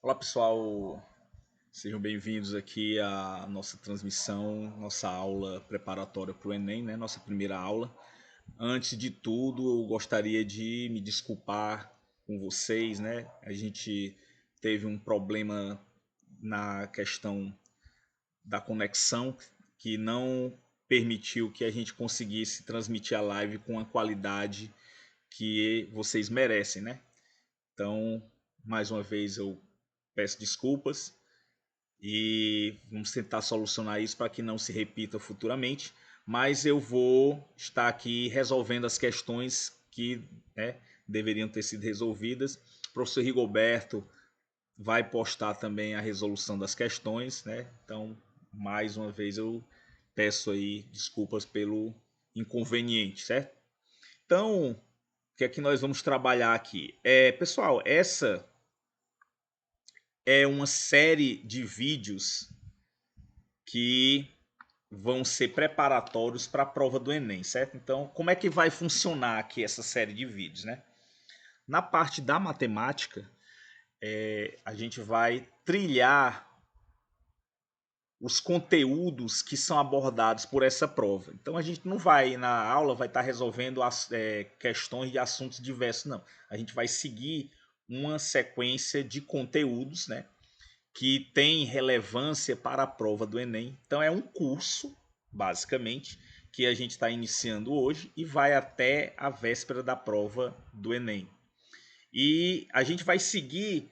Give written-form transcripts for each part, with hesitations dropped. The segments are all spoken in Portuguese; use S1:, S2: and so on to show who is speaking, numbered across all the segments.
S1: Olá pessoal, sejam bem-vindos aqui à nossa transmissão, nossa aula preparatória para o Enem, né? Nossa primeira aula. Antes de tudo, eu gostaria de me desculpar com vocês, né? A gente teve um problema na questão da conexão que não permitiu que a gente conseguisse transmitir a live com a qualidade que vocês merecem, né? Então, mais uma vez eu peço desculpas e vamos tentar solucionar isso para que não se repita futuramente. Mas eu vou estar aqui resolvendo as questões que, né, deveriam ter sido resolvidas. O professor Rigoberto vai postar também a resolução das questões, né? Então, mais uma vez eu peço aí desculpas pelo inconveniente, certo? Então, o que é que nós vamos trabalhar aqui? Pessoal, essa é uma série de vídeos que vão ser preparatórios para a prova do Enem, certo? Então, como é que vai funcionar aqui essa série de vídeos, né? Na parte da matemática, a gente vai trilhar os conteúdos que são abordados por essa prova. Então, a gente não vai, na aula, vai estar resolvendo questões de assuntos diversos, não. A gente vai seguir uma sequência de conteúdos, né? Que tem relevância para a prova do Enem. Então é um curso, basicamente, que a gente está iniciando hoje e vai até a véspera da prova do Enem. E a gente vai seguir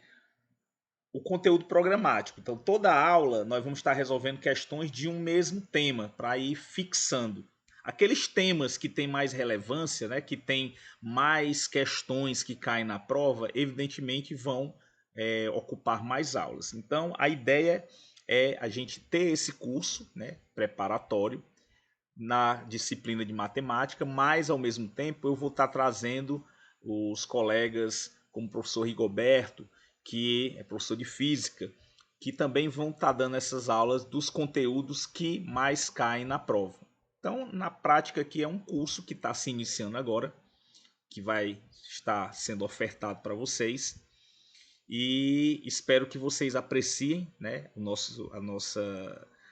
S1: o conteúdo programático. Então toda aula nós vamos estar resolvendo questões de um mesmo tema para ir fixando. Aqueles temas que têm mais relevância, né, que tem mais questões que caem na prova, evidentemente vão ocupar mais aulas. Então a ideia é a gente ter esse curso, né, preparatório na disciplina de matemática, mas ao mesmo tempo eu vou estar trazendo os colegas como o professor Rigoberto, que é professor de física, que também vão estar dando essas aulas dos conteúdos que mais caem na prova. Então, na prática, aqui é um curso que está se iniciando agora, que vai estar sendo ofertado para vocês. E espero que vocês apreciem, né,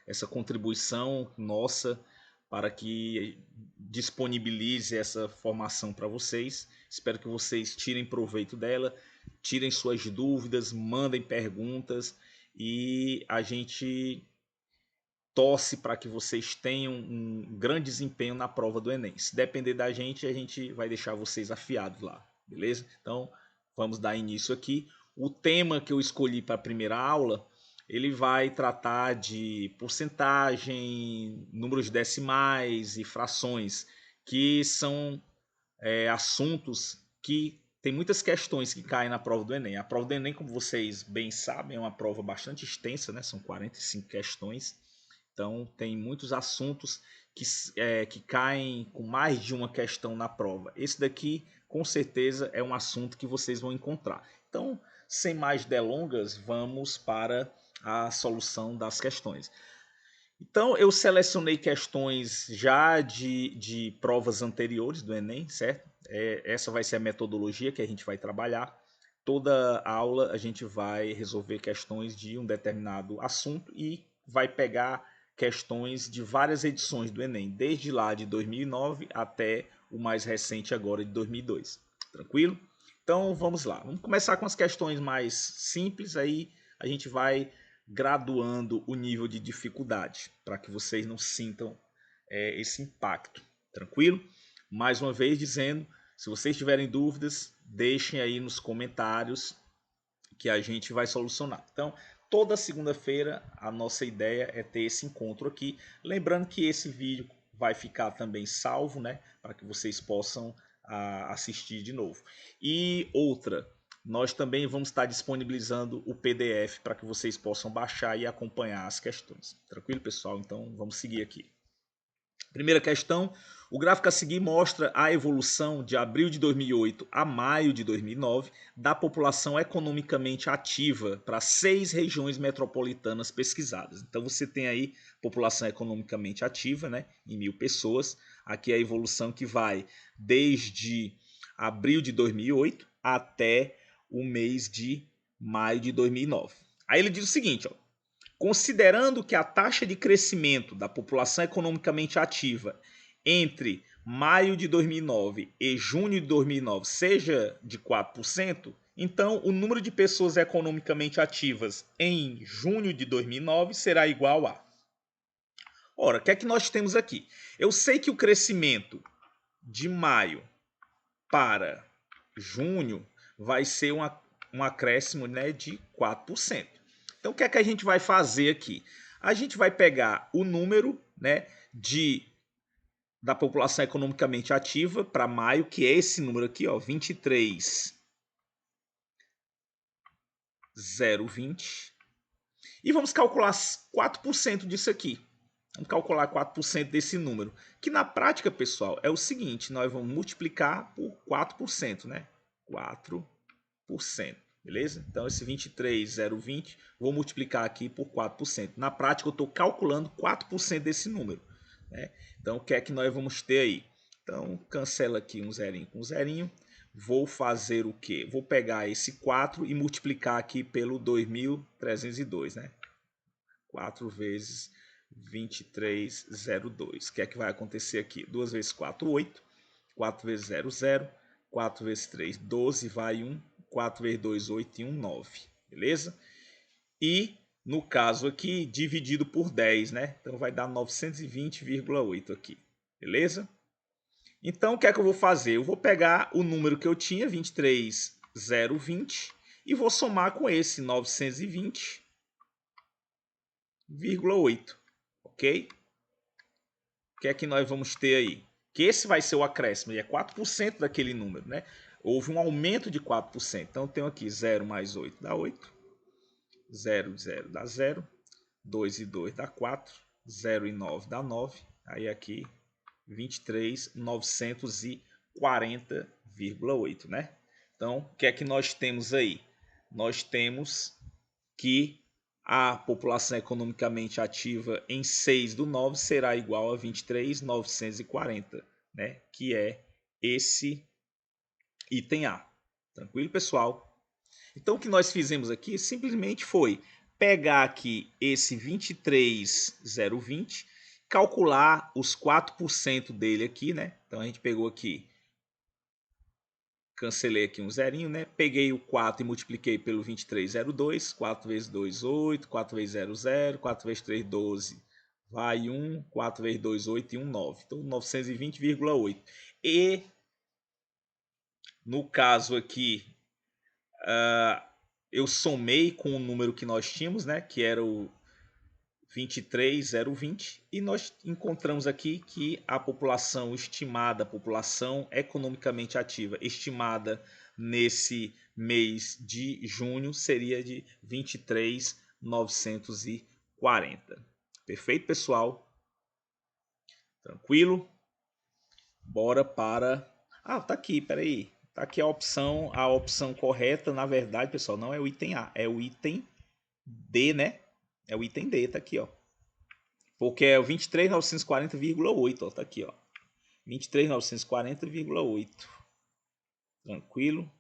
S1: essa contribuição nossa para que disponibilize essa formação para vocês. Espero que vocês tirem proveito dela, tirem suas dúvidas, mandem perguntas e a gente torce para que vocês tenham um grande desempenho na prova do Enem. Se depender da gente, a gente vai deixar vocês afiados lá, beleza? Então, vamos dar início aqui. O tema que eu escolhi para a primeira aula, ele vai tratar de porcentagem, números decimais e frações, que são assuntos que tem muitas questões que caem na prova do Enem. A prova do Enem, como vocês bem sabem, é uma prova bastante extensa, né? São 45 questões. Então, tem muitos assuntos que caem com mais de uma questão na prova. Esse daqui, com certeza, é um assunto que vocês vão encontrar. Então, sem mais delongas, vamos para a solução das questões. Então, eu selecionei questões já de provas anteriores do Enem, certo? Essa vai ser a metodologia que a gente vai trabalhar. Toda aula a gente vai resolver questões de um determinado assunto e vai pegar questões de várias edições do Enem, desde lá de 2009 até o mais recente agora de 2002. Tranquilo? Então vamos lá. Vamos começar com as questões mais simples, aí a gente vai graduando o nível de dificuldade, para que vocês não sintam esse impacto. Tranquilo? Mais uma vez dizendo, se vocês tiverem dúvidas, deixem aí nos comentários que a gente vai solucionar. Então, toda segunda-feira a nossa ideia é ter esse encontro aqui. Lembrando que esse vídeo vai ficar também salvo, né, para que vocês possam assistir de novo. E outra, nós também vamos estar disponibilizando o PDF para que vocês possam baixar e acompanhar as questões. Tranquilo, pessoal? Então, vamos seguir aqui. Primeira questão, o gráfico a seguir mostra a evolução de abril de 2008 a maio de 2009 da população economicamente ativa para 6 regiões metropolitanas pesquisadas. Então você tem aí população economicamente ativa, né, em 1.000 pessoas. Aqui é a evolução que vai desde abril de 2008 até o mês de maio de 2009. Aí ele diz o seguinte, ó, considerando que a taxa de crescimento da população economicamente ativa entre maio de 2009 e junho de 2009 seja de 4%, então o número de pessoas economicamente ativas em junho de 2009 será igual a... Ora, o que é que nós temos aqui? Eu sei que o crescimento de maio para junho vai ser um acréscimo, né, de 4%. Então o que é que a gente vai fazer aqui? A gente vai pegar o número, né, da população economicamente ativa para maio, que é esse número aqui, ó, 23.020. E vamos calcular 4% disso aqui. Vamos calcular 4% desse número. Que na prática, pessoal, é o seguinte, nós vamos multiplicar por 4%, né? 4%. Beleza? Então, esse 23.020, vou multiplicar aqui por 4%. Na prática, eu estou calculando 4% desse número. Né? Então, o que é que nós vamos ter aí? Então, cancela aqui um zerinho com um zerinho. Vou fazer o quê? Vou pegar esse 4 e multiplicar aqui pelo 2.302, né? 4 vezes 23,02. O que é que vai acontecer aqui? 2 vezes 4, 8. 4 vezes 0, 0. 4 vezes 3, 12. Vai 1. 4 vezes 2, 8 e 1, 9. Beleza? E, no caso aqui, dividido por 10, né? Então, vai dar 920,8 aqui. Beleza? Então, o que é que eu vou fazer? Eu vou pegar o número que eu tinha, 23,020, e vou somar com esse 920,8. Ok? O que é que nós vamos ter aí? Que esse vai ser o acréscimo, e é 4% daquele número, né? Houve um aumento de 4%. Então, eu tenho aqui 0 mais 8 dá 8. 0 e 0 dá 0. 2 e 2 dá 4. 0 e 9 dá 9. Aí aqui, 23.940,8, né? Então, o que é que nós temos aí? Nós temos que a população economicamente ativa em 6/9 será igual a 23.940, né? Que é esse item A. Tranquilo, pessoal? Então, o que nós fizemos aqui simplesmente foi pegar aqui esse 23.020, calcular os 4% dele aqui, né? Então, a gente pegou aqui, cancelei aqui um zerinho, né? Peguei o 4 e multipliquei pelo 23,02. 4 vezes 2, 8. 4 vezes 0, 0. 4 vezes 3, 12. Vai 1. 4 vezes 2, 8 e 1, 9. Então, 920,8. E, no caso aqui, eu somei com o número que nós tínhamos, né? Que era o 23.020, e nós encontramos aqui que a população estimada, a população economicamente ativa estimada nesse mês de junho seria de 23.940. Perfeito, pessoal? Tranquilo? Bora para... Ah, tá aqui, peraí. Tá aqui a opção correta, na verdade, pessoal, não é o item A, é o item D, né? É o item D, tá aqui, ó. Porque é o 23.940,8, ó, tá aqui, ó. 23.940,8. Tranquilo?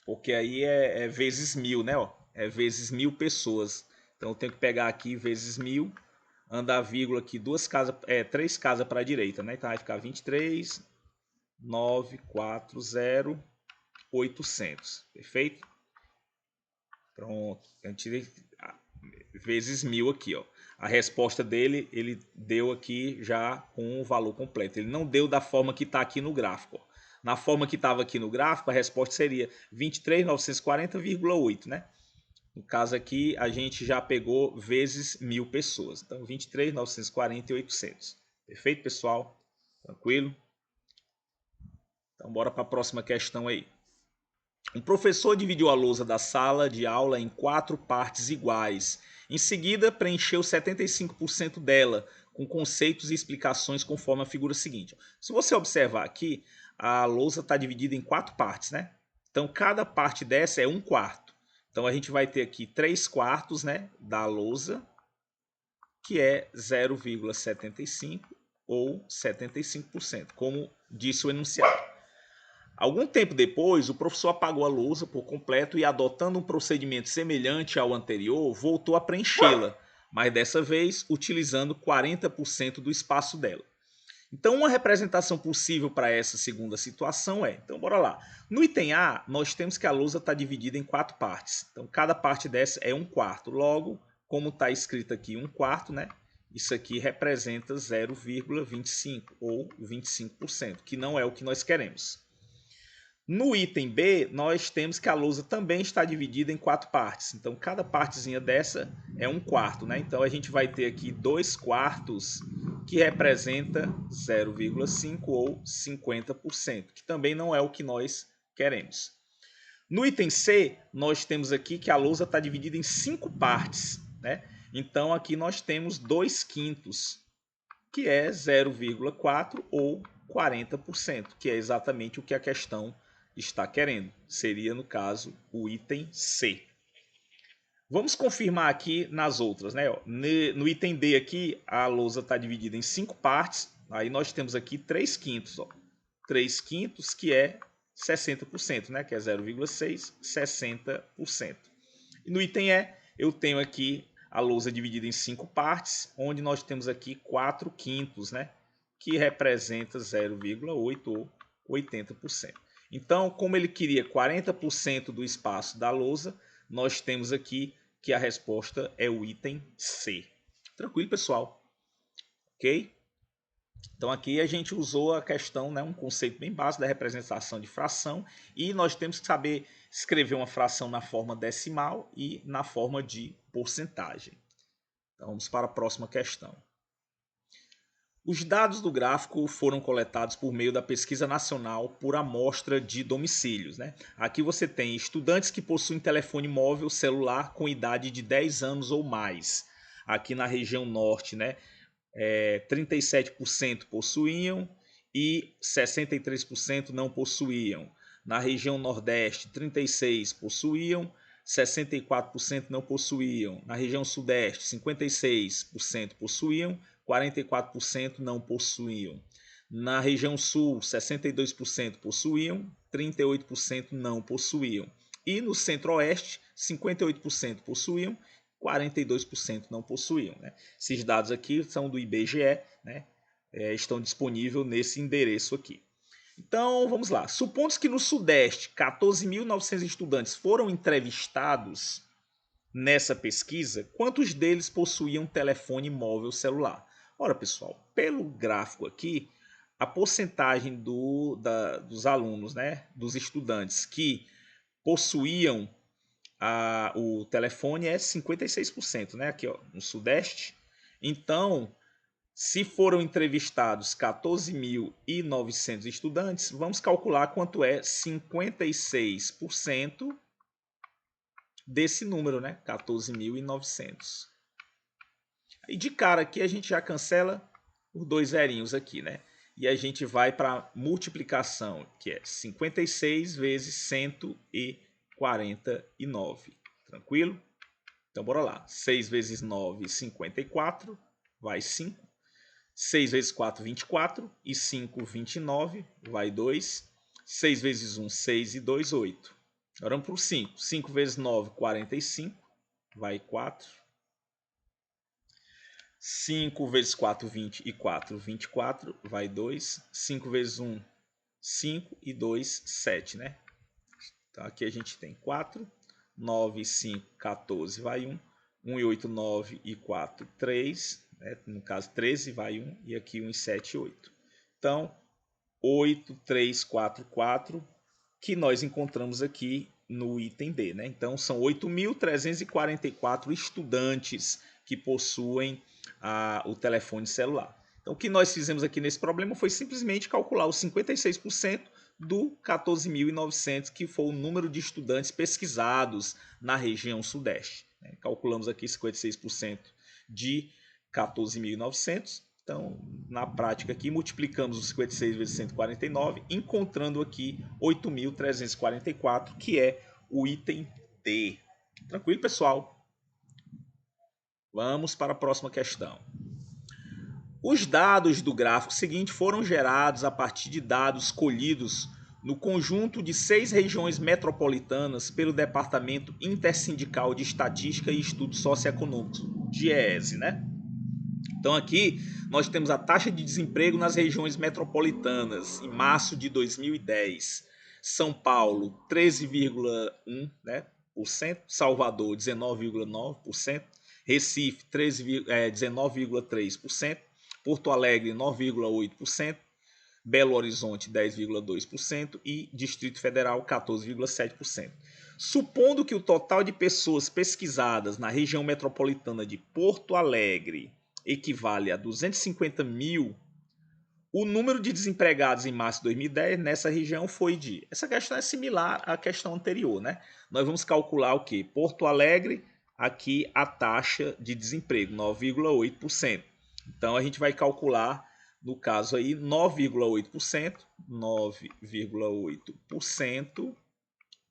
S1: Porque aí é vezes 1.000, né, ó? É vezes 1.000 pessoas. Então eu tenho que pegar aqui vezes 1.000, andar a vírgula aqui, 3 casas para a direita, né? Então vai ficar 23.940,800. Perfeito? Pronto. A gente vezes 1.000 aqui, ó. A resposta dele, ele deu aqui já com o valor completo. Ele não deu da forma que está aqui no gráfico. Ó. Na forma que estava aqui no gráfico, a resposta seria 23.940,8, né? No caso aqui, a gente já pegou vezes 1.000 pessoas. Então, 23.940,800. Perfeito, pessoal? Tranquilo? Então, bora para a próxima questão aí. Um professor dividiu a lousa da sala de aula em 4 partes iguais. Em seguida, preencheu 75% dela, com conceitos e explicações conforme a figura seguinte. Se você observar aqui, a lousa está dividida em 4 partes, né? Então, cada parte dessa é 1/4. Então, a gente vai ter aqui 3/4, né, da lousa, que é 0,75 ou 75%, como disse o enunciado. Algum tempo depois, o professor apagou a lousa por completo e, adotando um procedimento semelhante ao anterior, voltou a preenchê-la, mas dessa vez utilizando 40% do espaço dela. Então, uma representação possível para essa segunda situação é, então bora lá. No item A, nós temos que a lousa está dividida em 4 partes. Então, cada parte dessa é 1/4. Logo, como está escrito aqui 1/4, né? Isso aqui representa 0,25 ou 25%, que não é o que nós queremos. No item B, nós temos que a lousa também está dividida em 4 partes. Então, cada partezinha dessa é 1/4, né? Então, a gente vai ter aqui 2/4, que representa 0,5 ou 50%, que também não é o que nós queremos. No item C, nós temos aqui que a lousa está dividida em 5 partes, né? Então, aqui nós temos 2/5, que é 0,4 ou 40%, que é exatamente o que a questão está querendo. Seria, no caso, o item C. Vamos confirmar aqui nas outras, né? No item D aqui, a lousa está dividida em 5 partes. Aí nós temos aqui 3/5. 3/5, que é 60%, né? Que é 0,6, 60%. E no item E, eu tenho aqui a lousa dividida em 5 partes, onde nós temos aqui 4/5, né? Que representa 0,8 ou 80%. Então, como ele queria 40% do espaço da lousa, nós temos aqui que a resposta é o item C. Tranquilo, pessoal? Ok? Então aqui a gente usou a questão, né, um conceito bem básico da representação de fração, e nós temos que saber escrever uma fração na forma decimal e na forma de porcentagem. Então vamos para a próxima questão. Os dados do gráfico foram coletados por meio da pesquisa nacional por amostra de domicílios, né? Aqui você tem estudantes que possuem telefone móvel celular com idade de 10 anos ou mais. Aqui na região norte, né, 37% possuíam e 63% não possuíam. Na região nordeste, 36% possuíam, 64% não possuíam. Na região sudeste, 56% possuíam, 44% não possuíam. Na região sul, 62% possuíam, 38% não possuíam. E no centro-oeste, 58% possuíam, 42% não possuíam, né? Esses dados aqui são do IBGE, né? Estão disponíveis nesse endereço aqui. Então, vamos lá. Supondo que no Sudeste, 14.900 estudantes foram entrevistados nessa pesquisa, quantos deles possuíam telefone móvel celular? Ora, pessoal, pelo gráfico aqui, a porcentagem dos alunos, né, dos estudantes que possuíam o telefone é 56%, né, aqui ó, no Sudeste. Então, se foram entrevistados 14.900 estudantes, vamos calcular quanto é 56% desse número, né? 14.900. E de cara aqui a gente já cancela os 2 zerinhos aqui, né? E a gente vai para multiplicação, que é 56 vezes 149. Tranquilo? Então bora lá. 6 vezes 9, 54. Vai 5. 6 vezes 4, 24. E 5, 29. Vai 2. 6 vezes 1, 6 e 2, 8. Agora vamos para o 5. 5 vezes 9, 45. Vai 4. 5 vezes 4, 20 e 4, 24. Vai 2. 5 vezes 1, 5 e 2, 7, né? Então aqui a gente tem 4. 9 e 5, 14. Vai 1. 1 e 8, 9 e 4, 3. Né? No caso 13, vai 1. E aqui 1 e 7, 8. Então 8, 3, 4, 4. Que nós encontramos aqui no item D, né? Então são 8.344 estudantes que possuem o telefone celular. Então o que nós fizemos aqui nesse problema foi simplesmente calcular os 56% do 14.900, que foi o número de estudantes pesquisados na região sudeste. Calculamos aqui 56% de 14.900. Então, na prática aqui, multiplicamos os 56 vezes 149, encontrando aqui 8.344, que é o item D. Tranquilo, pessoal? Vamos para a próxima questão. Os dados do gráfico seguinte foram gerados a partir de dados colhidos no conjunto de 6 regiões metropolitanas pelo Departamento Intersindical de Estatística e Estudos Socioeconômicos, DIEESE, né? Então aqui nós temos a taxa de desemprego nas regiões metropolitanas em março de 2010. São Paulo 13,1%, né, Salvador 19,9%, Recife 19,3%, Porto Alegre 9,8%, Belo Horizonte 10,2% e Distrito Federal 14,7%. Supondo que o total de pessoas pesquisadas na região metropolitana de Porto Alegre equivale a 250 mil, o número de desempregados em março de 2010 nessa região foi de... Essa questão é similar à questão anterior, né? Nós vamos calcular o quê? Porto Alegre, aqui a taxa de desemprego, 9,8%. Então a gente vai calcular, no caso aí, 9,8%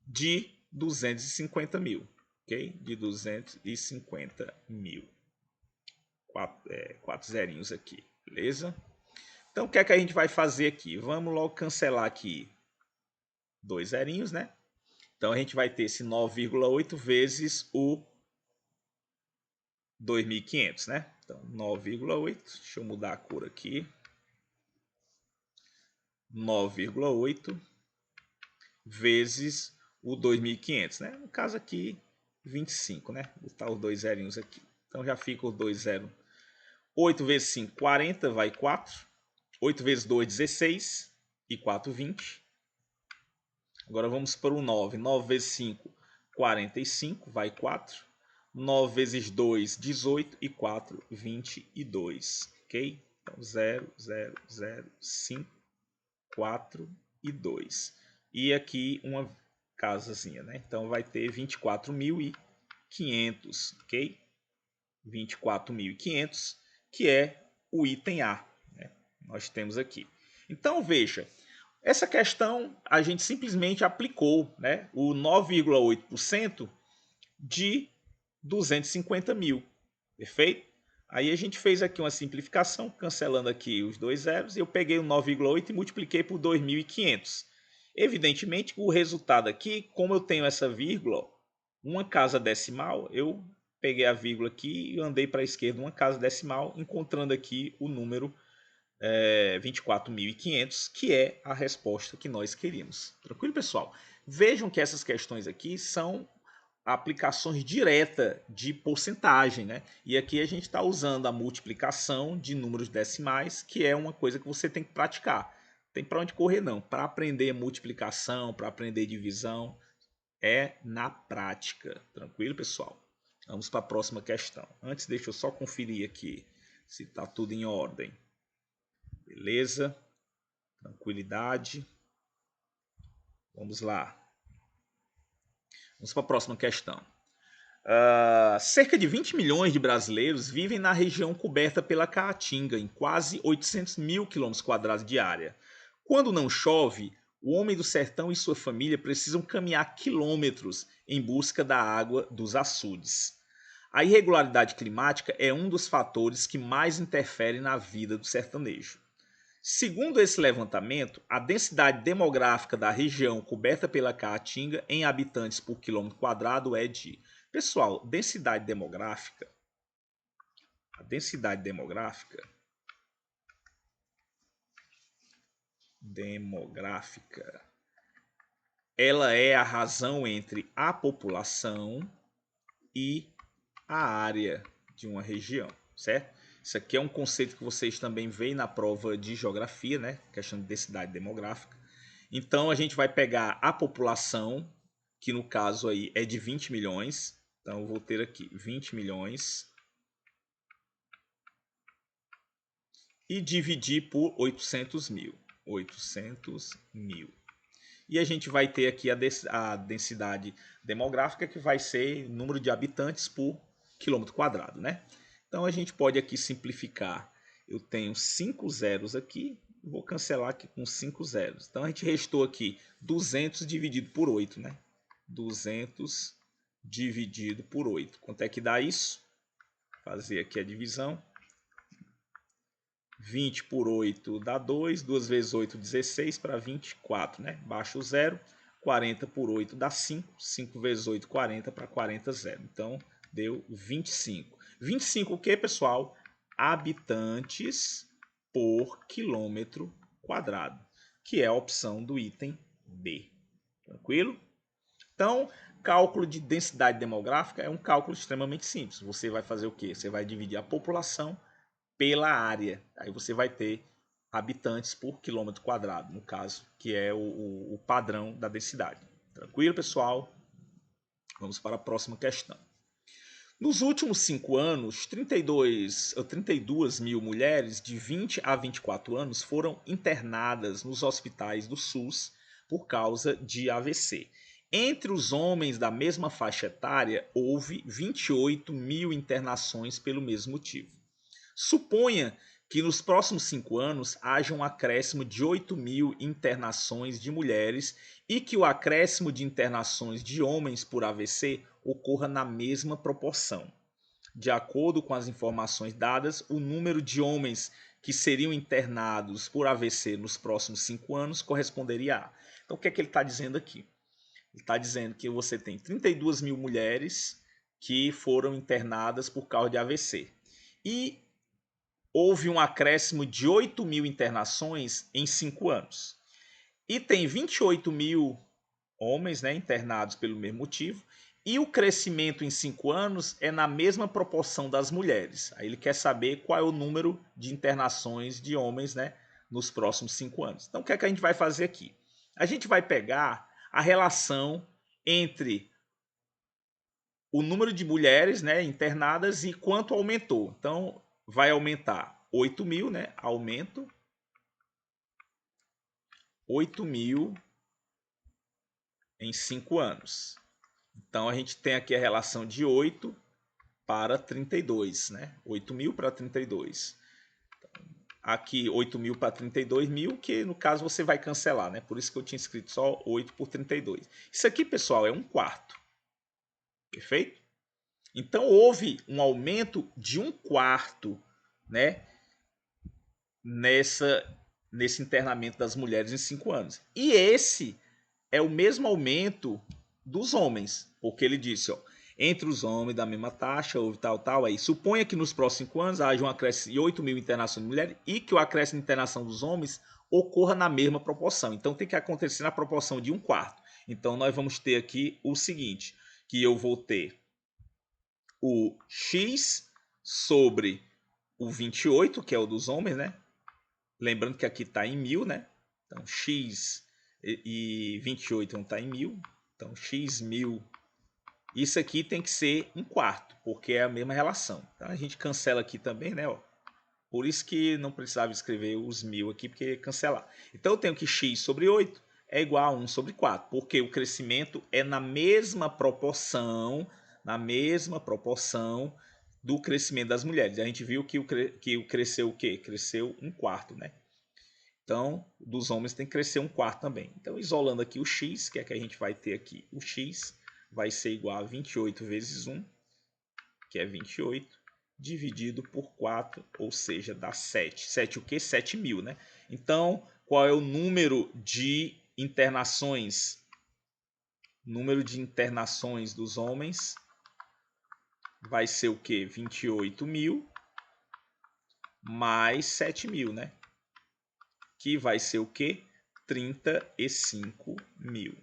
S1: de 250 mil, ok? De 250 mil. Quatro zerinhos aqui, beleza? Então, o que é que a gente vai fazer aqui? Vamos logo cancelar aqui 2 zerinhos, né? Então, a gente vai ter esse 9,8 vezes o 2.500, né? Então, 9,8, deixa eu mudar a cor aqui. 9,8 vezes o 2.500, né? No caso aqui, 25, né? Vou botar os 2 zerinhos aqui. Então, já fica os 2 zeros. 8 vezes 5, 40, vai 4. 8 vezes 2, 16. E 4, 20. Agora vamos para o 9. 9 vezes 5, 45. Vai 4. 9 vezes 2, 18. E 4, 22. Ok? Então 0, 0, 0, 5, 4 e 2. E aqui uma casazinha, né? Então vai ter 24.500. Ok? 24.500, que é o item A, né? Nós temos aqui. Então, veja, essa questão a gente simplesmente aplicou, né, o 9,8% de 250 mil, perfeito? Aí a gente fez aqui uma simplificação, cancelando aqui os 2 zeros, e eu peguei o 9,8 e multipliquei por 2.500. Evidentemente, o resultado aqui, como eu tenho essa vírgula, uma casa decimal, eu peguei a vírgula aqui e andei para a esquerda uma casa decimal, encontrando aqui o número 24.500, que é a resposta que nós queríamos. Tranquilo, pessoal? Vejam que essas questões aqui são aplicações diretas de porcentagem, né? E aqui a gente está usando a multiplicação de números decimais, que é uma coisa que você tem que praticar. Não tem para onde correr, não. Para aprender multiplicação, para aprender divisão, é na prática. Tranquilo, pessoal? Vamos para a próxima questão. Antes, deixa eu só conferir aqui se está tudo em ordem. Beleza? Tranquilidade. Vamos lá. Vamos para a próxima questão. Cerca de 20 milhões de brasileiros vivem na região coberta pela Caatinga, em quase 800 mil quilômetros de área. Quando não chove, o homem do sertão e sua família precisam caminhar quilômetros em busca da água dos açudes. A irregularidade climática é um dos fatores que mais interferem na vida do sertanejo. Segundo esse levantamento, a densidade demográfica da região coberta pela Caatinga em habitantes por quilômetro quadrado é de... Pessoal, densidade demográfica... A densidade demográfica... Ela é a razão entre a população e a área de uma região, certo? Isso aqui é um conceito que vocês também veem na prova de geografia, né? Questão de densidade demográfica. Então a gente vai pegar a população, que no caso aí é de 20 milhões. Então eu vou ter aqui 20 milhões. E dividir por 800 mil. 800 mil. E a gente vai ter aqui a densidade demográfica, que vai ser número de habitantes por quilômetro quadrado, né? Então a gente pode aqui simplificar. Eu tenho 5 zeros aqui, vou cancelar aqui com 5 zeros. Então a gente restou aqui 200 dividido por 8, né? 200 dividido por 8. Quanto é que dá isso? Fazer aqui a divisão. 20 por 8 dá 2, 2 vezes 8, 16 para 24, né? Baixa o zero, 40 por 8 dá 5, 5 vezes 8, 40 para 40, zero. Então, deu 25. 25 o que, pessoal? Habitantes por quilômetro quadrado, que é a opção do item B. Tranquilo? Então, cálculo de densidade demográfica é um cálculo extremamente simples. Você vai fazer o quê? Você vai dividir a população pela área. Aí você vai ter habitantes por quilômetro quadrado, no caso, que é o padrão da densidade. Tranquilo, pessoal? Vamos para a próxima questão. Nos últimos 5 anos, 32 mil mulheres de 20 a 24 anos foram internadas nos hospitais do SUS por causa de AVC. Entre os homens da mesma faixa etária, houve 28 mil internações pelo mesmo motivo. Suponha que nos próximos 5 anos haja um acréscimo de 8 mil internações de mulheres e que o acréscimo de internações de homens por AVC ocorra na mesma proporção. De acordo com as informações dadas, o número de homens que seriam internados por AVC nos próximos 5 anos corresponderia a. Então, o que é que ele está dizendo aqui? Ele está dizendo que você tem 32 mil mulheres que foram internadas por causa de AVC. E houve um acréscimo de 8 mil internações em 5 anos. E tem 28 mil homens, né, internados pelo mesmo motivo. E o crescimento em 5 anos é na mesma proporção das mulheres. Aí ele quer saber qual é o número de internações de homens, né, nos próximos 5 anos. Então, o que é que a gente vai fazer aqui? A gente vai pegar a relação entre o número de mulheres, né, internadas e quanto aumentou. Então, vai aumentar 8 mil, né? Aumento 8 mil em 5 anos. Então, a gente tem aqui a relação de 8 para 32, né? 8 mil para 32. Aqui, 8 mil para 32 mil, que no caso você vai cancelar, né? Por isso que eu tinha escrito só 8 por 32. Isso aqui, pessoal, é 1/4. Perfeito? Então, houve um aumento de 1/4, né? Nesse internamento das mulheres em 5 anos. E esse é o mesmo aumento dos homens, porque ele disse, ó, entre os homens da mesma taxa, houve tal, aí. Suponha que nos próximos 5 anos haja um acréscimo de 8 mil internações de mulheres e que o acréscimo de internação dos homens ocorra na mesma proporção. Então tem que acontecer na proporção de 1/4. Então nós vamos ter aqui o seguinte, que eu vou ter o X sobre o 28, que é o dos homens, né? Lembrando que aqui está em 1000, né? Então, x e 28 não está em 1000. Então, x 1000. Isso aqui tem que ser 1/4, porque é a mesma relação. Então, a gente cancela aqui também, né? Ó. Por isso que não precisava escrever os 1000 aqui, porque ia cancelar. Então, eu tenho que x sobre 8 é igual a 1 sobre 4, porque o crescimento é na mesma proporção do crescimento das mulheres. A gente viu que cresceu o quê? Cresceu 1/4, né? Então, dos homens tem que crescer 1/4 também. Então, isolando aqui o x, que é que a gente vai ter aqui? O x vai ser igual a 28 vezes 1, que é 28, dividido por 4, ou seja, dá 7. 7 o quê? 7 mil, né? Então, qual é o número de internações? Número de internações dos homens vai ser o quê? 28 mil mais 7 mil, né? Que vai ser o quê? 35 mil,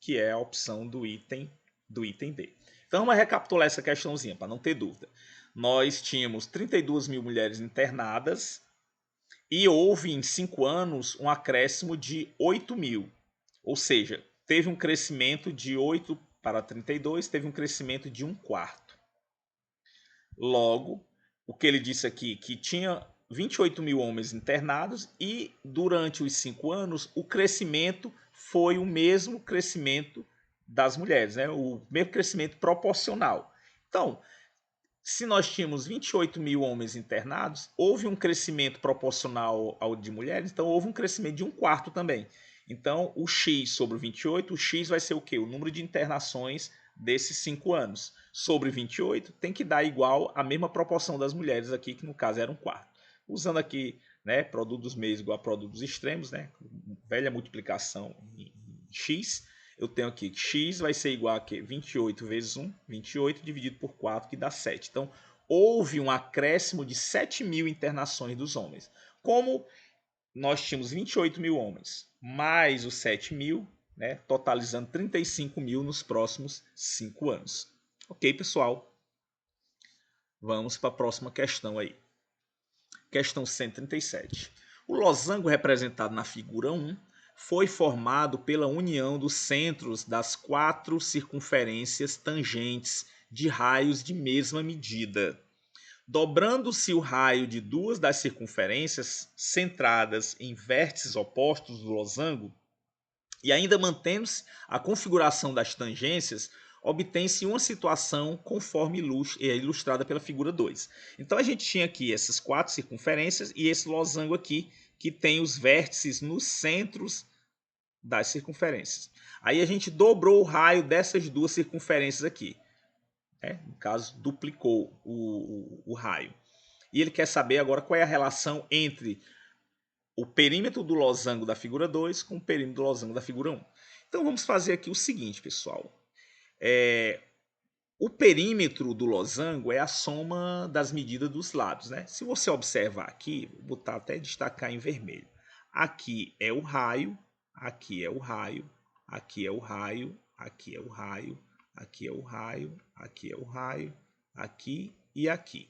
S1: que é a opção do item D. Então vamos recapitular essa questãozinha, para não ter dúvida. Nós tínhamos 32 mil mulheres internadas e houve em 5 anos um acréscimo de 8 mil. Ou seja, teve um crescimento de 8 para 32, teve um crescimento de 1/4. Logo, o que ele disse aqui, que tinha 28 mil homens internados e durante os 5 anos o crescimento foi o mesmo crescimento das mulheres, né? O mesmo crescimento proporcional. Então, se nós tínhamos 28 mil homens internados, houve um crescimento proporcional ao de mulheres, então houve um crescimento de 1/4 também. Então, o X sobre 28, o X vai ser o quê? O número de internações desses 5 anos. Sobre 28, tem que dar igual a mesma proporção das mulheres aqui, que no caso era 1/4. Usando aqui, né, produto dos meios igual a produto dos extremos, né, velha multiplicação em x, eu tenho aqui que x vai ser igual a quê? 28 vezes 1, 28 dividido por 4, que dá 7. Então, houve um acréscimo de 7.000 internações dos homens. Como nós tínhamos 28 mil homens, mais os 7.000, né, totalizando 35.000 nos próximos 5 anos. Ok, pessoal? Vamos para a próxima questão aí. Questão 137. O losango representado na figura 1 foi formado pela união dos centros das 4 circunferências tangentes de raios de mesma medida. Dobrando-se o raio de duas das circunferências centradas em vértices opostos do losango, e ainda mantendo-se a configuração das tangências, obtém-se uma situação conforme ilustrada pela figura 2. Então a gente tinha aqui essas 4 circunferências e esse losango aqui, que tem os vértices nos centros das circunferências. Aí a gente dobrou o raio dessas duas circunferências aqui. No caso, duplicou o raio. E ele quer saber agora qual é a relação entre o perímetro do losango da figura 2 com o perímetro do losango da figura 1. Então vamos fazer aqui o seguinte, pessoal. O perímetro do losango é a soma das medidas dos lados, né? Se você observar aqui, vou botar até destacar em vermelho. Aqui é o raio, aqui é o raio, aqui é o raio, aqui é o raio, aqui é o raio, aqui é o raio, aqui e aqui.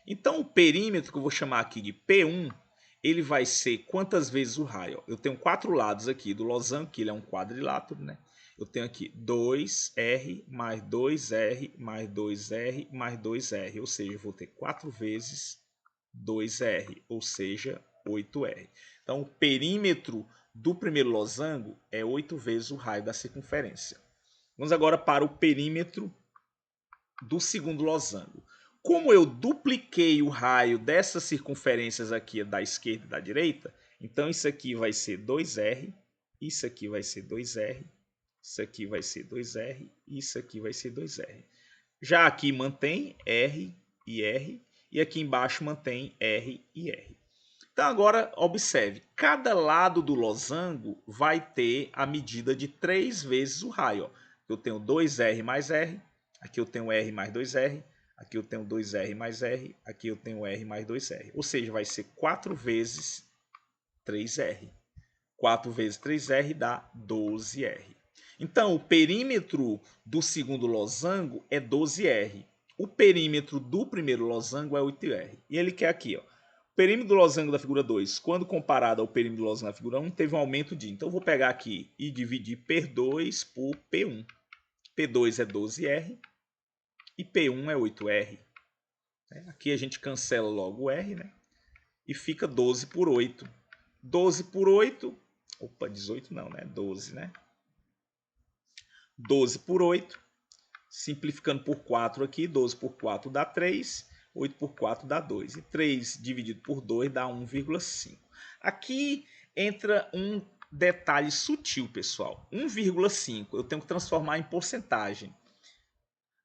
S1: Então o perímetro que eu vou chamar aqui de P1, ele vai ser quantas vezes o raio? Eu tenho 4 lados aqui do losango, que ele é um quadrilátero, né? Eu tenho aqui 2R mais 2R mais 2R mais 2R, ou seja, eu vou ter 4 vezes 2R, ou seja, 8R. Então, o perímetro do primeiro losango é 8 vezes o raio da circunferência. Vamos agora para o perímetro do segundo losango. Como eu dupliquei o raio dessas circunferências aqui da esquerda e da direita, então isso aqui vai ser 2R, isso aqui vai ser 2R, isso aqui vai ser 2R, isso aqui vai ser 2R. Já aqui mantém R, e aqui embaixo mantém R e R. Então agora observe, cada lado do losango vai ter a medida de 3 vezes o raio. Ó. Eu tenho 2R mais R, aqui eu tenho R mais 2R, aqui eu tenho 2R mais R, aqui eu tenho R mais 2R. Ou seja, vai ser 4 vezes 3R. 4 vezes 3R dá 12R. Então, o perímetro do segundo losango é 12R. O perímetro do primeiro losango é 8R. E ele quer aqui, ó. O perímetro do losango da figura 2, quando comparado ao perímetro do losango da figura 1, teve um aumento de... Então, eu vou pegar aqui e dividir P2 por P1. P2 é 12R e P1 é 8R. Aqui a gente cancela logo o R, né? E fica 12 por 8. 12 por 8... Opa, 18 não, né? 12, né? 12 por 8. Simplificando por 4 aqui, 12 por 4 dá 3. 8 por 4 dá 2. E 3 dividido por 2 dá 1,5. Aqui entra um detalhe sutil, pessoal. 1,5 eu tenho que transformar em porcentagem.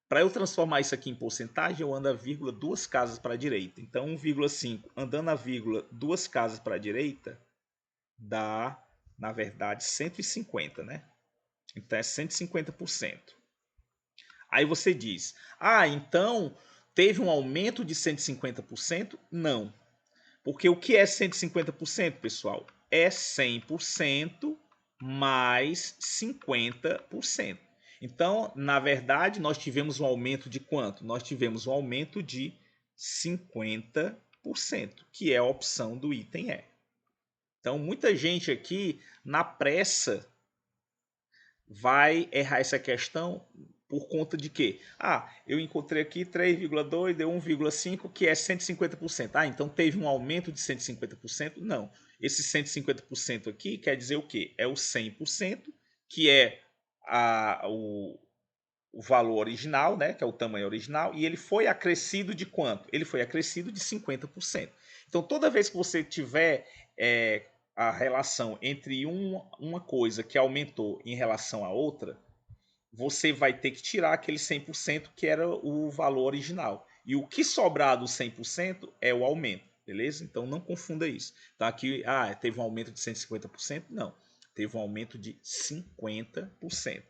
S1: Para eu transformar isso aqui em porcentagem, eu ando a vírgula 2 casas para a direita. Então, 1,5 andando a vírgula 2 casas para a direita dá, na verdade, 150, né? Então, é 150%. Aí você diz, então teve um aumento de 150%? Não. Porque o que é 150%, pessoal? É 100% mais 50%. Então, na verdade, nós tivemos um aumento de quanto? Nós tivemos um aumento de 50%, que é a opção do item E. Então, muita gente aqui, na pressa, vai errar essa questão por conta de quê? Eu encontrei aqui 3,2, deu 1,5, que é 150%. Então teve um aumento de 150%? Não. Esse 150% aqui quer dizer o quê? É o 100%, que é o valor original, né, que é o tamanho original, e ele foi acrescido de quanto? Ele foi acrescido de 50%. Então toda vez que você tiver a relação entre uma coisa que aumentou em relação à outra, você vai ter que tirar aquele 100% que era o valor original. E o que sobrar do 100% é o aumento. beleza? Então não confunda isso. Então aqui, teve um aumento de 150%? Não, teve um aumento de 50%.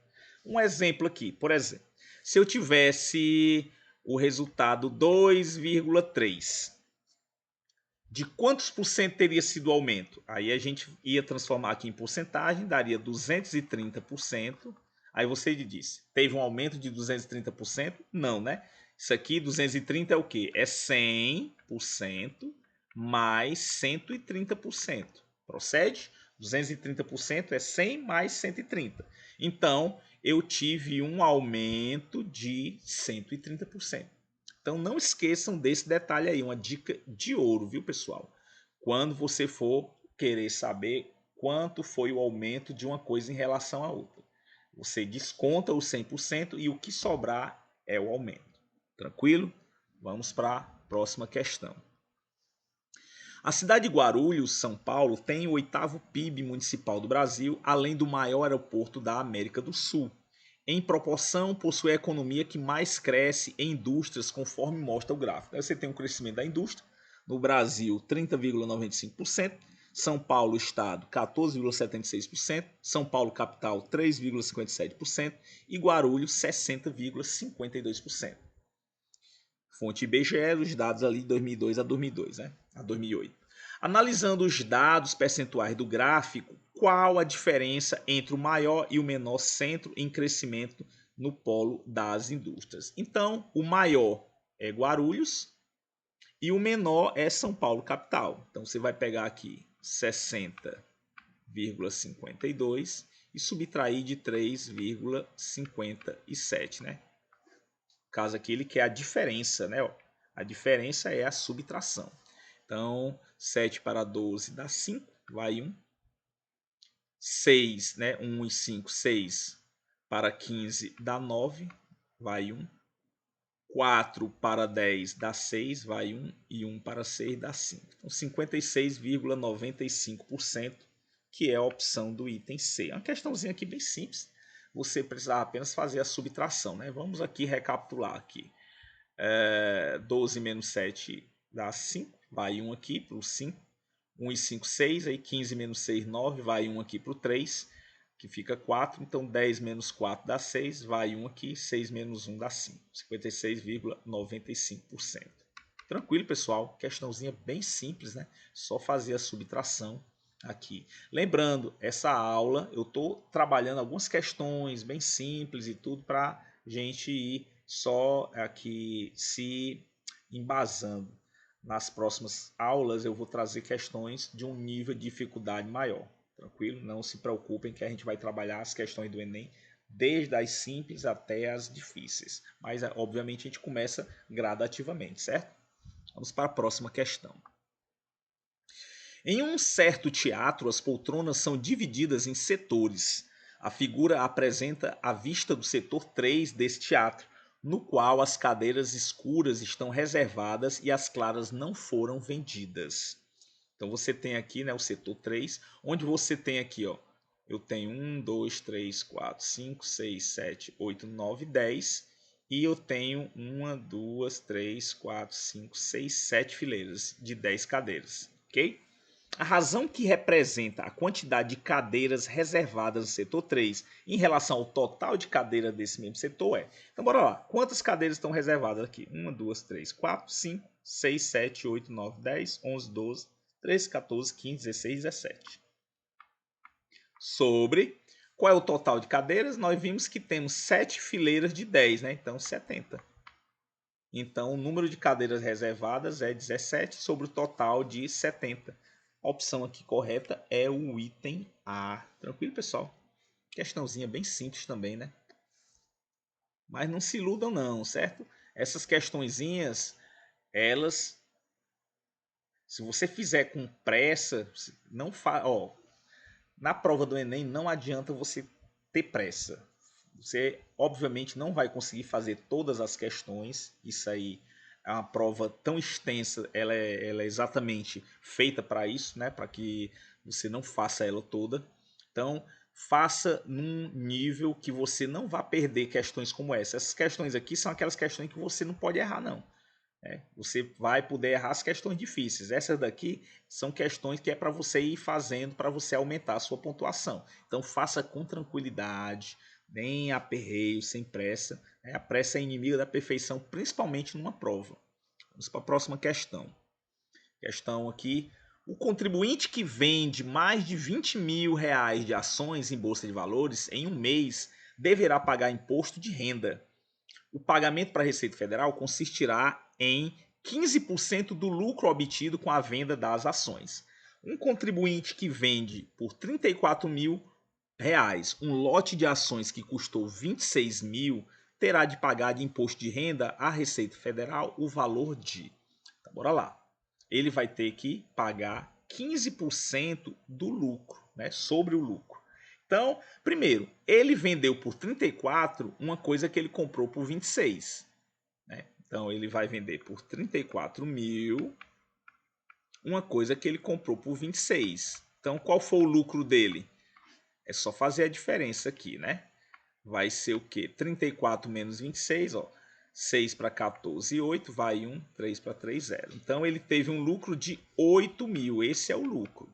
S1: Um exemplo aqui, por exemplo, se eu tivesse o resultado 2,3, de quantos por cento teria sido o aumento? Aí a gente ia transformar aqui em porcentagem, daria 230%. Aí você disse, teve um aumento de 230%? Não, né? Isso aqui, 230 é o quê? É 100% mais 130%. Procede? 230% é 100 mais 130. Então, eu tive um aumento de 130%. Então não esqueçam desse detalhe aí, uma dica de ouro, viu, pessoal? Quando você for querer saber quanto foi o aumento de uma coisa em relação à outra. Você desconta o 100% e o que sobrar é o aumento. Tranquilo? Vamos para a próxima questão. A cidade de Guarulhos, São Paulo, tem o 8º PIB municipal do Brasil, além do maior aeroporto da América do Sul. Em proporção, possui a economia que mais cresce em indústrias, conforme mostra o gráfico. Aí você tem um crescimento da indústria, no Brasil 30,95%, São Paulo Estado 14,76%, São Paulo Capital 3,57% e Guarulhos 60,52%. Fonte IBGE, os dados ali de 2002 a 2002, né? A 2008. Analisando os dados percentuais do gráfico, qual a diferença entre o maior e o menor centro em crescimento no polo das indústrias? Então, o maior é Guarulhos e o menor é São Paulo capital. Então, você vai pegar aqui 60,52 e subtrair de 3,57, né? Caso aqui ele quer a diferença, né? A diferença é a subtração. Então, 7 para 12 dá 5, vai 1. 6, né? 1 e 5, 6 para 15 dá 9, vai 1. 4 para 10 dá 6, vai 1. E 1 para 6 dá 5. Então, 56,95%, que é a opção do item C. É uma questãozinha aqui bem simples. Você precisava apenas fazer a subtração, né? Vamos aqui recapitular aqui. 12 menos 7 dá 5, vai 1 aqui para o 5. 1 e 5, 6, aí 15 menos 6, 9, vai 1 aqui para o 3, que fica 4. Então 10 menos 4 dá 6, vai 1 aqui, 6 menos 1 dá 5. 56,95%. Tranquilo, pessoal? Questãozinha bem simples, né? Só fazer a subtração aqui. Lembrando, essa aula eu estou trabalhando algumas questões bem simples e tudo para gente ir só aqui se embasando. Nas próximas aulas eu vou trazer questões de um nível de dificuldade maior. Tranquilo? Não se preocupem que a gente vai trabalhar as questões do Enem desde as simples até as difíceis. Mas, obviamente, a gente começa gradativamente, certo? Vamos para a próxima questão. Em um certo teatro, as poltronas são divididas em setores. A figura apresenta a vista do setor 3 desse teatro, no qual as cadeiras escuras estão reservadas e as claras não foram vendidas. Então você tem aqui, né, o setor 3, onde você tem aqui, ó, eu tenho 1, 2, 3, 4, 5, 6, 7, 8, 9, 10 e eu tenho 1, 2, 3, 4, 5, 6, 7 fileiras de 10 cadeiras, ok? A razão que representa a quantidade de cadeiras reservadas no setor 3 em relação ao total de cadeiras desse mesmo setor é. Então, bora lá. Quantas cadeiras estão reservadas aqui? 1, 2, 3, 4, 5, 6, 7, 8, 9, 10, 11, 12, 13, 14, 15, 16, 17. Sobre qual é o total de cadeiras? Nós vimos que temos 7 fileiras de 10, né? Então, 70. Então, o número de cadeiras reservadas é 17 sobre o total de 70. A opção aqui correta é o item A. Tranquilo, pessoal? Questãozinha bem simples também, né? Mas não se iludam não, certo? Essas questõezinhas, elas, se você fizer com pressa, não faz, ó, na prova do Enem não adianta você ter pressa. Você obviamente não vai conseguir fazer todas as questões, isso aí é uma prova tão extensa, ela é exatamente feita para isso, né? Para que você não faça ela toda. Então, faça num nível que você não vá perder questões como essa. Essas questões aqui são aquelas questões que você não pode errar, não. né? Você vai poder errar as questões difíceis. Essas daqui são questões que é para você ir fazendo, para você aumentar a sua pontuação. Então faça com tranquilidade, nem aperreio, sem pressa. A pressa é inimiga da perfeição, principalmente numa prova. Vamos para a próxima questão. Questão aqui. O contribuinte que vende mais de R$ 20.000 de ações em bolsa de valores em um mês deverá pagar imposto de renda. O pagamento para a Receita Federal consistirá em 15% do lucro obtido com a venda das ações. Um contribuinte que vende por R$ 34.000 um lote de ações que custou 26 mil terá de pagar de imposto de renda à Receita Federal o valor de. Tá, bora lá. Ele vai ter que pagar 15% do lucro, né, sobre o lucro. Então, primeiro, ele vendeu por 34 uma coisa que ele comprou por 26. Né? Então, ele vai vender por 34 mil uma coisa que ele comprou por 26. Então, qual foi o lucro dele? É só fazer a diferença aqui, né? Vai ser o quê? 34 menos 26, ó. 6 para 14, 8, vai 1, 3 para 3, 0. Então ele teve um lucro de 8 mil, esse é o lucro.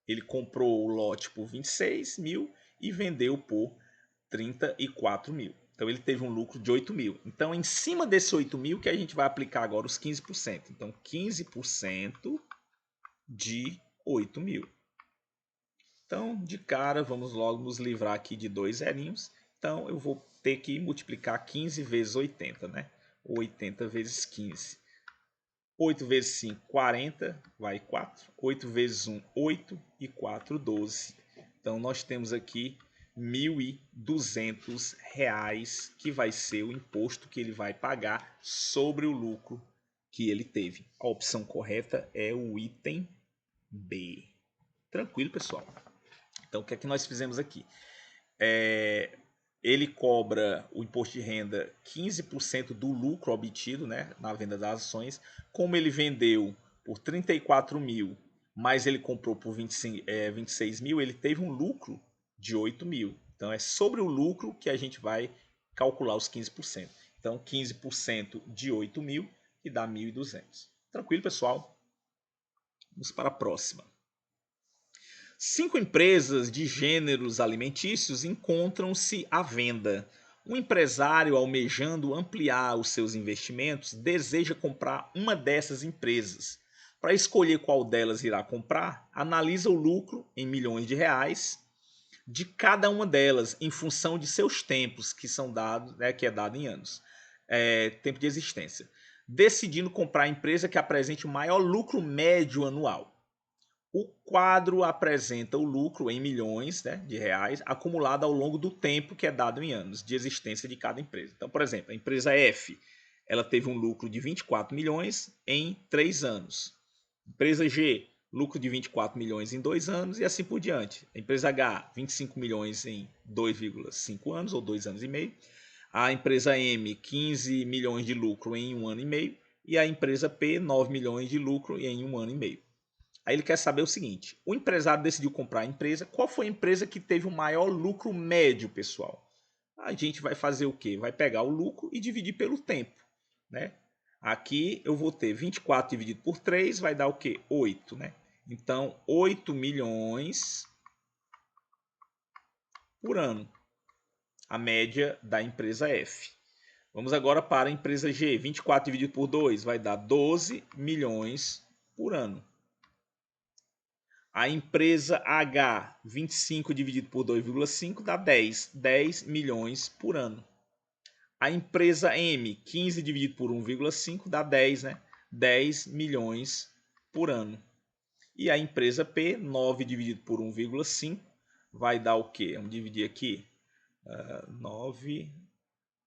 S1: Ele comprou o lote por 26 mil e vendeu por 34 mil. Então ele teve um lucro de 8 mil. Então em cima desse 8 mil que a gente vai aplicar agora os 15%. Então 15% de 8 mil. Então, de cara, vamos logo nos livrar aqui de 2 zerinhos. Então, eu vou ter que multiplicar 15 vezes 80, né? 80 vezes 15. 8 vezes 5, 40, vai 4. 8 vezes 1, 8 e 4, 12. Então, nós temos aqui R$ 1.200, que vai ser o imposto que ele vai pagar sobre o lucro que ele teve. A opção correta é o item B. Tranquilo, pessoal? Então, o que é que nós fizemos aqui? Ele cobra o imposto de renda 15% do lucro obtido, né, na venda das ações. Como ele vendeu por 34 mil, mas ele comprou por 26 mil, ele teve um lucro de 8 mil. Então, é sobre o lucro que a gente vai calcular os 15%. Então, 15% de 8 mil e dá 1.200. Tranquilo, pessoal? Vamos para a próxima. 5 empresas de gêneros alimentícios encontram-se à venda. Um empresário, almejando ampliar os seus investimentos, deseja comprar uma dessas empresas. Para escolher qual delas irá comprar, analisa o lucro em milhões de reais de cada uma delas em função de seus tempos, que são dados, né, que é dado em anos, tempo de existência, decidindo comprar a empresa que apresente o maior lucro médio anual. O quadro apresenta o lucro em milhões, né, de reais acumulado ao longo do tempo que é dado em anos de existência de cada empresa. Então, por exemplo, a empresa F, ela teve um lucro de 24 milhões em 3 anos. Empresa G, lucro de 24 milhões em 2 anos e assim por diante. A empresa H, 25 milhões em 2,5 anos ou 2 anos e meio. A empresa M, 15 milhões de lucro em 1 ano e meio. E a empresa P, 9 milhões de lucro em 1 ano e meio. Aí ele quer saber o seguinte: o empresário decidiu comprar a empresa. Qual foi a empresa que teve o maior lucro médio, pessoal? A gente vai fazer o quê? Vai pegar o lucro e dividir pelo tempo, né? Aqui eu vou ter 24 dividido por 3, vai dar o quê? 8, né? Então, 8 milhões por ano. A média da empresa F. Vamos agora para a empresa G. 24 dividido por 2 vai dar 12 milhões por ano. A empresa H, 25 dividido por 2,5 dá 10 milhões por ano. A empresa M, 15 dividido por 1,5 dá 10, né? 10 milhões por ano. E a empresa P, 9 dividido por 1,5 vai dar o quê? Vamos dividir aqui.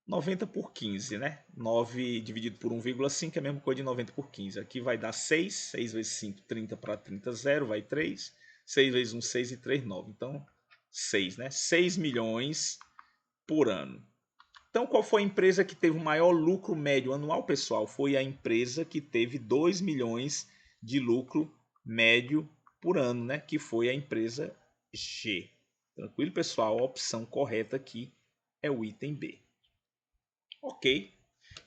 S1: 90 por 15, né? 9 dividido por 1,5 é a mesma coisa de 90 por 15. Aqui vai dar 6. 6 vezes 5, 30 para 30, 0, vai 3. 6 vezes 1, 6 e 3, 9. Então, 6, né? 6 milhões por ano. Então, qual foi a empresa que teve o maior lucro médio anual, pessoal? Foi a empresa que teve 2 milhões de lucro médio por ano, né? Que foi a empresa G. Tranquilo, pessoal? A opção correta aqui é o item B. Ok.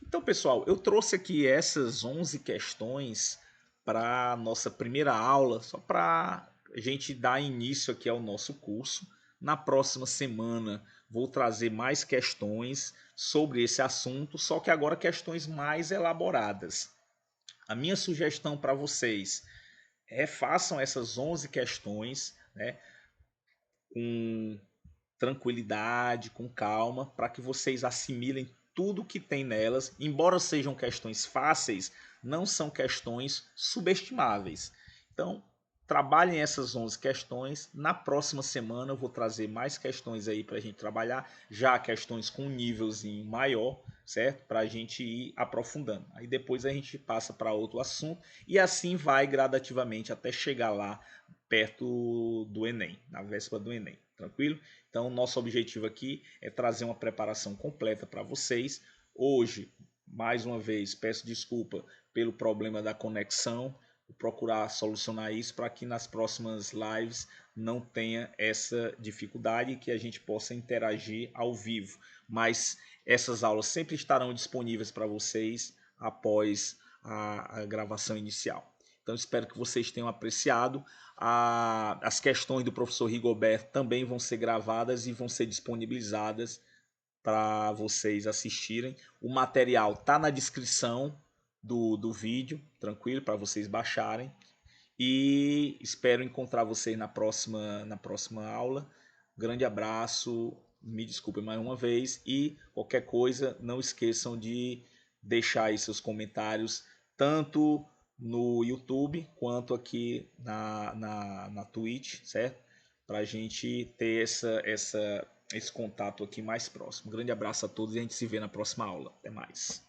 S1: Então, pessoal, eu trouxe aqui essas 11 questões para nossa primeira aula, só para a gente dar início aqui ao nosso curso. Na próxima semana vou trazer mais questões sobre esse assunto, só que agora questões mais elaboradas. A minha sugestão para vocês é façam essas 11 questões, né, com tranquilidade, com calma, para que vocês assimilem tudo que tem nelas. Embora sejam questões fáceis, não são questões subestimáveis. Então, trabalhem essas 11 questões. Na próxima semana eu vou trazer mais questões aí para a gente trabalhar, já questões com um nívelzinho maior, certo? Para a gente ir aprofundando. Aí depois a gente passa para outro assunto e assim vai gradativamente até chegar lá perto do Enem, na véspera do Enem. Tranquilo? Então, nosso objetivo aqui é trazer uma preparação completa para vocês. Hoje, mais uma vez, peço desculpa pelo problema da conexão. Vou procurar solucionar isso para que nas próximas lives não tenha essa dificuldade e que a gente possa interagir ao vivo. Mas essas aulas sempre estarão disponíveis para vocês após a gravação inicial. Então, espero que vocês tenham apreciado. As questões do professor Rigoberto também vão ser gravadas e vão ser disponibilizadas para vocês assistirem. O material está na descrição do vídeo, tranquilo, para vocês baixarem. E espero encontrar vocês na próxima aula. Grande abraço, me desculpem mais uma vez e qualquer coisa, não esqueçam de deixar aí seus comentários, tanto no YouTube quanto aqui na Twitch, certo? Para a gente ter esse contato aqui mais próximo. Grande abraço a todos e a gente se vê na próxima aula. Até mais.